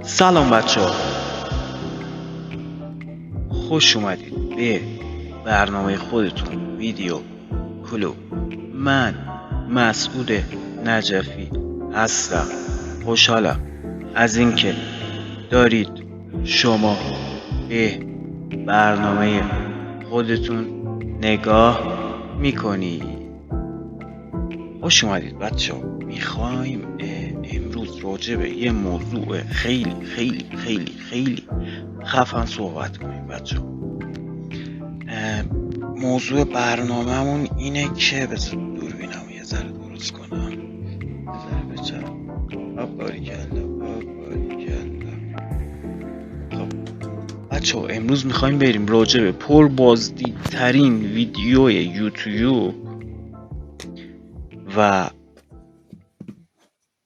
سلام بچه ها، خوش اومدید به برنامه خودتون ویدیو کلو. من مسعود نجفی هستم. خوشحالم از اینکه دارید شما به برنامه خودتون نگاه میکنید. خوش اومدید بچه ها. میخوایم امروز راجع به یه موضوع خیلی خیلی خیلی خیلی خفن صحبت کنیم بچه ها. موضوع برنامه‌مون اینه که بذار دوربینم یه ذره درست کنم، یه ذره بچرم. باریکلا. خب بچه ها، امروز میخوایم بریم راجع به پر بازدیدترین ویدیو یوتیوب و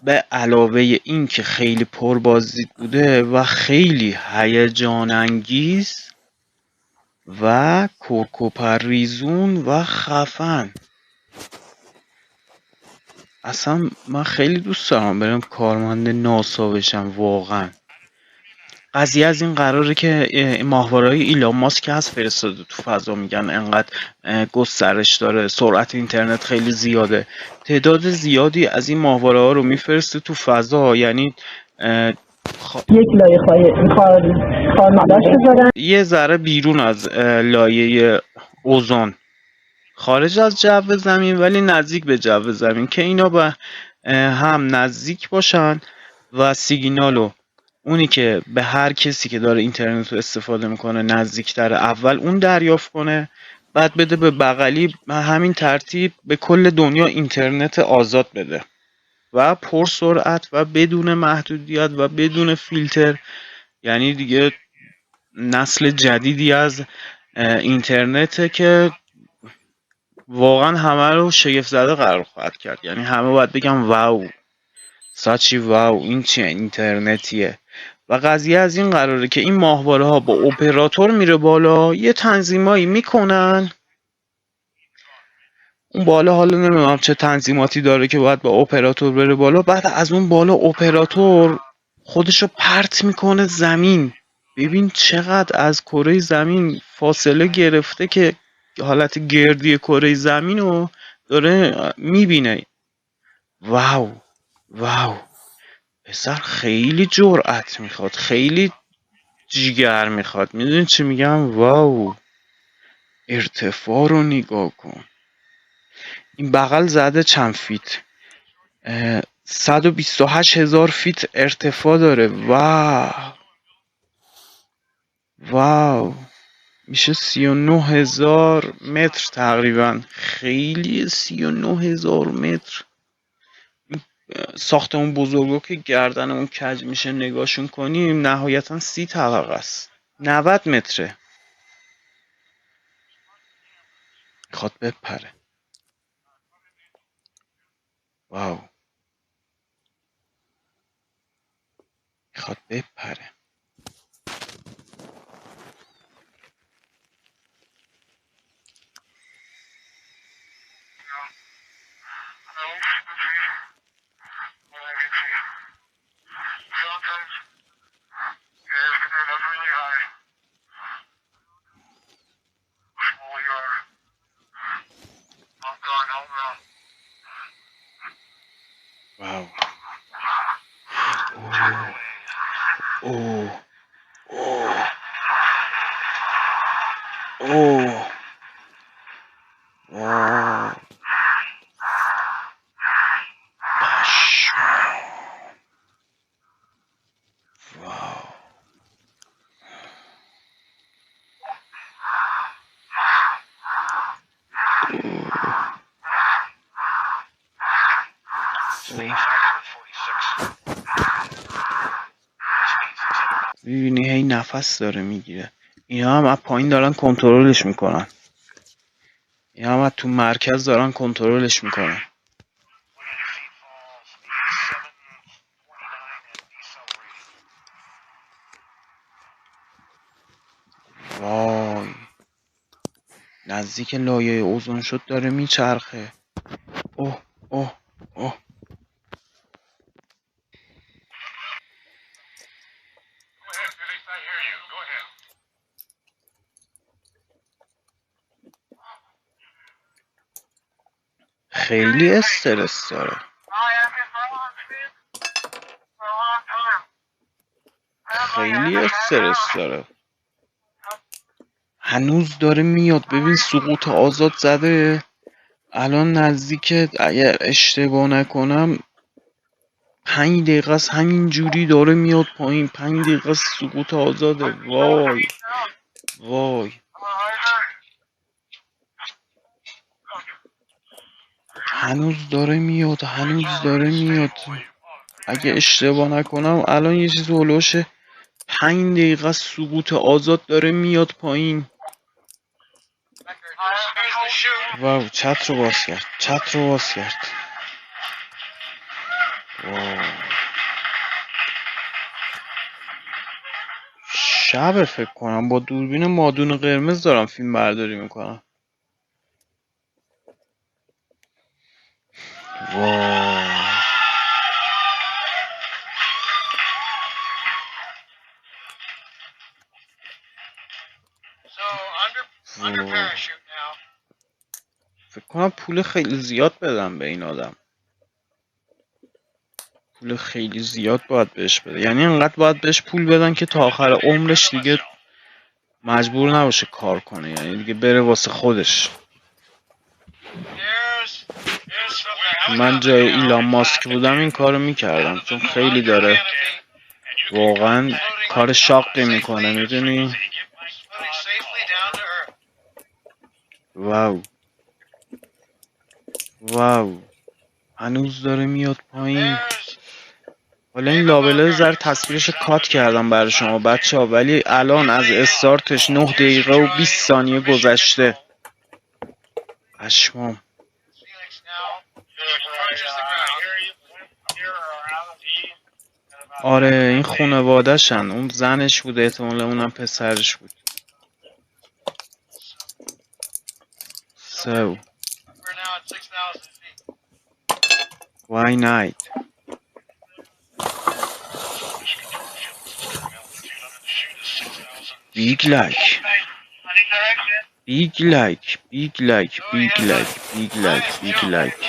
به علاوه این که خیلی پر بازدید بوده و خیلی هیجان انگیز و کرکوپریزون و خفن. اصلا من خیلی دوست دارم برم کارمند ناسا بشم. واقعا قضیه از این قراره که ماهواره‌های ایلان ماسک هست فرستاده تو فضا، میگن انقدر گسترش داره، سرعت اینترنت خیلی زیاده، تعداد زیادی از این ماهواره ها رو میفرسته تو فضا. یعنی یک لایه خارمدارش بذارن یه ذره بیرون از لایه اوزون، خارج از جو زمین ولی نزدیک به جو زمین، که اینا به هم نزدیک باشن و سیگنالو اونی که به هر کسی که داره اینترنت رو استفاده میکنه نزدیکتر اول اون دریافت کنه، بعد بده به بغلی، همین ترتیب به کل دنیا اینترنت آزاد بده و پر سرعت و بدون محدودیت و بدون فیلتر. یعنی دیگه نسل جدیدی از اینترنته که واقعا همه رو شگفت زده قرار خواهد کرد. یعنی همه باید بگم واو، ساچی واو، این چیه اینترنتیه. و قضیه از این قراره که این ماهواره ها با اپراتور میره بالا، یه تنظیمایی میکنن اون بالا، حالا نمیدونم چه تنظیماتی داره که باید با اپراتور بره بالا، بعد از اون بالا اپراتور خودشو پرت میکنه زمین. ببین چقدر از کره زمین فاصله گرفته که حالت گردی کره زمین رو داره میبینه. واو واو، پسر خیلی جرأت میخواد، خیلی جیگر میخواد. میدونی چی میگم؟ واو، ارتفاع رو نگاه کن. این بغل زده چند فیت؟ 128,000 فیت ارتفاع داره. واو واو، میشه 39,000 متر تقریبا. خیلی 39,000 متر. ساختمون بزرگو که گردن اون کج میشه نگاهشون کنیم نهایتا 30 طبقه است. 90 متره. میخواد بپره. واو، میخواد بپره. واو. اوه اوه اوه واو. پشمام. واو. میبینی هی نفس داره میگیره. اینا هم از پایین دارن کنترلش میکنن. اینا هم از تو مرکز دارن کنترلش میکنن. وای، نزدیک لایه اوزون شد، داره میچرخه. اوه اوه اوه. خیلی استرس داره. خیلی استرس داره. هنوز داره میاد. ببین سقوط آزاد زده. الان نزدیک، اگر اشتباه نکنم 5 دقیقه است همین جوری داره میاد پایین. 5 دقیقه سقوط آزاده. وای وای. هنوز داره میاد. هنوز داره میاد. اگه اشتباه نکنم الان یه چیز هلوش 5 دقیقه سقوط آزاد داره میاد پایین. واو. چت رو باز کرد. چت رو باز کرد. واو. شب فکر کنم با دوربین مادون قرمز دارم فیلم برداری میکنم. واو. فکر کنم پول خیلی زیاد بدم به این آدم. پول خیلی زیاد باید بهش بده. یعنی انقدر باید بهش پول بدن که تا آخر عمرش دیگه مجبور نباشه کار کنه. یعنی دیگه بره واسه خودش. من جای ایلان ماسک بودم این کارو میکردم، چون خیلی داره واقعا کار شاقی میکنه. میدونی؟ واو واو. هنوز داره میاد پایین. حالا این لابلای ذره تصویرش کات کردم برای شما بچه ها، ولی الان از استارتش 9 دقیقه و 20 ثانیه گذشته. پشمام. آره این خونواده‌شن. اون زنش بود احتمالا، اونم پسرش بود. So why not? Big like. Big like. Big like. Big like. Big like. Big like. Big like.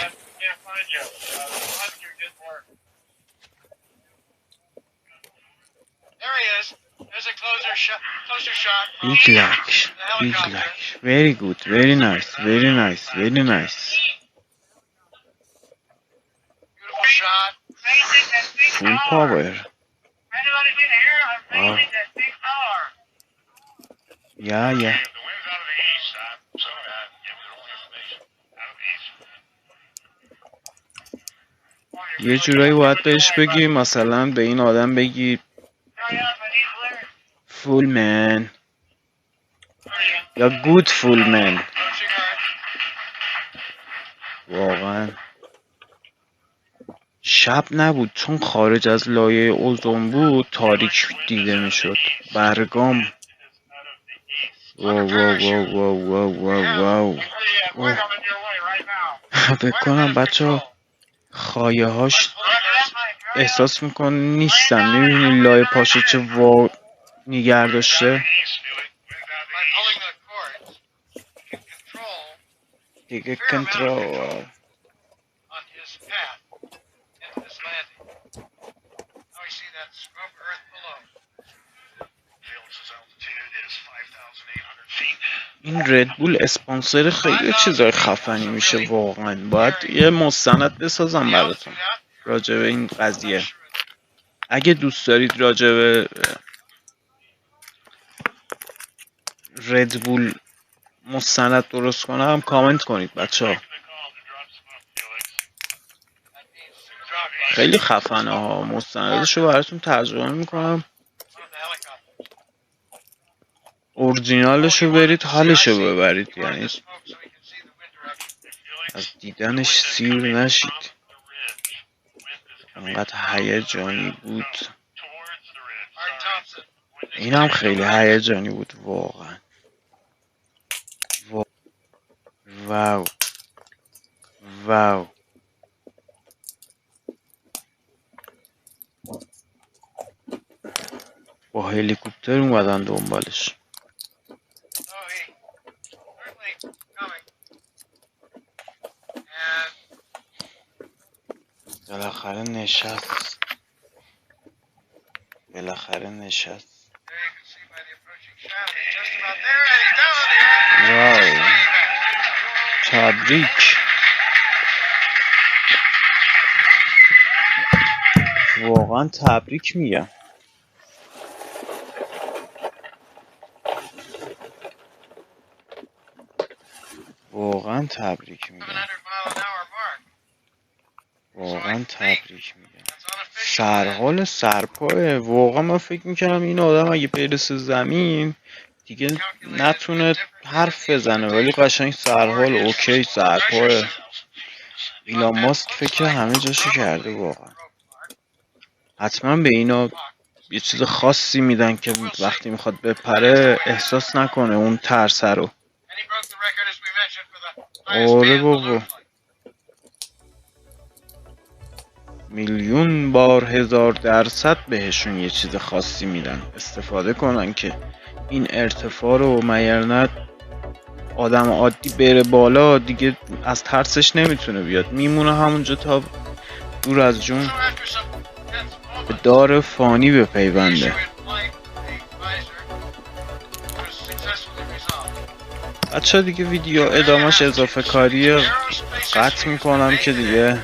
Big like. Very good. Very nice. Very nice. Very nice. Full power. Wow. Yeah, yeah. یه جورایی باید بهش بگی، مثلا به این آدم بگی فول من یا گود فول من. واقعا شب نبود چون خارج از لایه اوزون بود، تاریک دیده میشد. برگام. واو واو واو واو واو واو. بکنم بچه ها خایه هاش احساس میکن نیستن. میبینی لایه پاشو چه وا نیگر داشته دیگه. کنترل. این ردبول اسپانسر خیلی چیزای خفنی میشه واقعا. باید یه مستند بسازم براتون راجع به این قضیه. اگه دوست دارید راجع به ردبول مستند درست کنم کامنت کنید بچه ها. خیلی خفنه ها. مستندشو براتون ترجمه میکنم. اورجینالشو برید حالشو ببرید. یعنی از دیدنش سیر نشید. انقدر هیجانی بود. این هم خیلی هیجانی بود واقعا. واو واو. با هلیکوپتر اومدن دنبالش. بالاخره نشست. بالاخره نشست. واو، تبریک. واقعا تبریک میگم. واقعا تبریک میگم. واقعا تبریک میگم. سرحال سرپاه. واقعا من فکر میکردم این آدم اگه برسه زمین دیگه نتونه حرف بزنه، ولی قشنگ سرحال، اوکی، سرپاه. ایلان ماسک فکر همه جاشو کرده. واقعا حتما به اینا یه چیز خاصی میدن که وقتی میخواد بپره احساس نکنه اون ترسه رو. آره بابا، میلیون بار 1000% بهشون یه چیز خاصی میدن استفاده کنن که این ارتفاع رو، مگر نه آدم عادی بره بالا دیگه از ترسش نمیتونه بیاد، میمونه همونجا تا دور از جون به دار فانی بپیونده. بچه دیگه ویدیو ادامهش اضافه کاریه، قطع میکنم که دیگه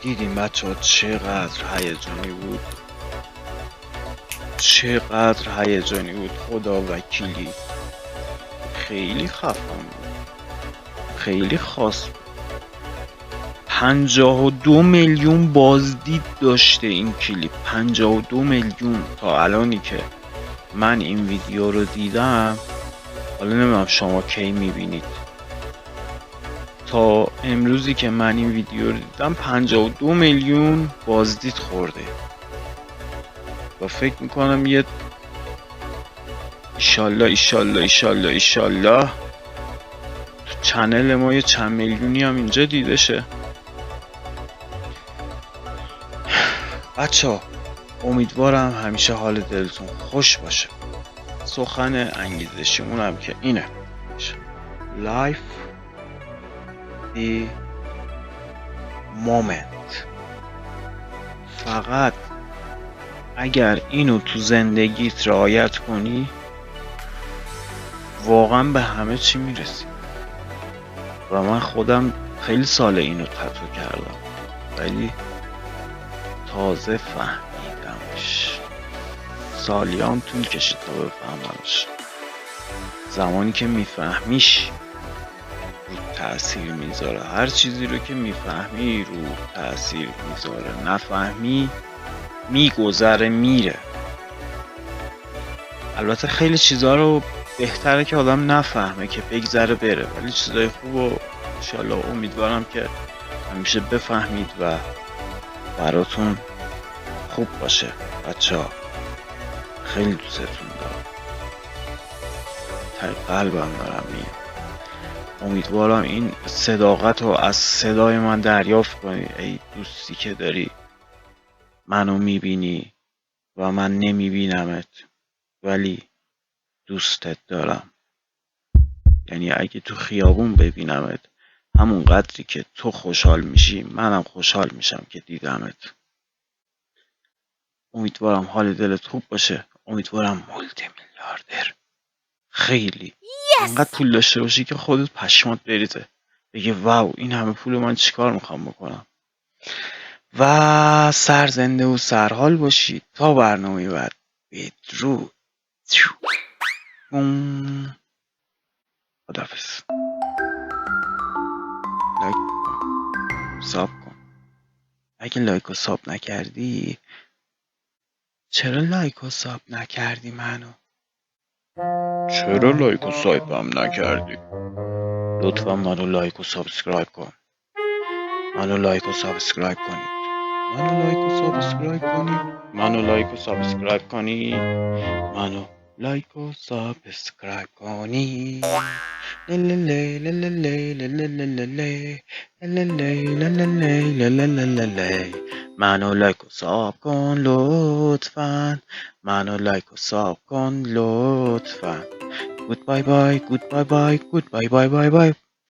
دیدیم بچه ها چقدر هیجانی بود، چقدر هیجانی بود. خدا وکیلی خیلی خفن بود، خیلی خاص بود. 52 میلیون بازدید داشته این کلیپ. 52 میلیون تا الانی که من این ویدیو رو دیدم. حالا نمیدونم شما کی میبینید. تا امروزی که من این ویدیو رو دیدم 52 میلیون بازدید خورده و فکر میکنم یه ایشالله تو چنل ما یه چند میلیونی هم اینجا دیده شه. بچه امیدوارم همیشه حال دلتون خوش باشه. سخن انگیزشیمون هم که اینه، Life the moment. فقط اگر اینو تو زندگیت رعایت کنی واقعا به همه چی میرسی. و من خودم خیلی سال اینو تتو کردم ولی تازه فهمیدمش. سالیام طول کشید تا بفهممش. زمانی که میفهمیش رو تأثیر میذاره. هر چیزی رو که میفهمی رو تأثیر میذاره، نفهمی میگذره میره. البته خیلی چیزها رو بهتره که آدم نفهمه که بگذره بره، ولی چیزای خوب و انشالله امیدوارم که همیشه بفهمید و براتون خوب باشه. بچه ها خیلی دوستتون دارم، تای قلبم دارم میگم. امیدوارم این صداقت رو از صدای من دریافت کنی ای دوستی که داری منو میبینی و من نمیبینمت ولی دوستت دارم. یعنی اگه تو خیابون ببینمت همون قدری که تو خوشحال میشی منم خوشحال میشم که دیدمت. امیدوارم حال دلت خوب باشه. امیدوارم مولتی میلیاردر خیلی انقدر پول داشته باشی که خودت پشمات بریزه بگه واو این همه پول من چیکار میخوام بکنم. و سرزنده و سرحال باشید تا برنامه بعد. بدرود. خداحافظ. لایک کن، ساب کن. اگه لایک و ساب نکردی چرا لایک و ساب نکردی منو؟ چرا لایک و سابم نکردی؟ لطفا منو لایک و سابسکرایب کن. منو لایک و سابسکرایب کنید. منو لایک و سابسکرایب کنید. منو لایک و سابسکرایب کنید. منو لایک و سابسکرایب کنید. منو لایک و ساب کن لطفا. منو لایک و ساب کن لطفا. Goodbye bye, goodbye bye, goodbye bye bye bye.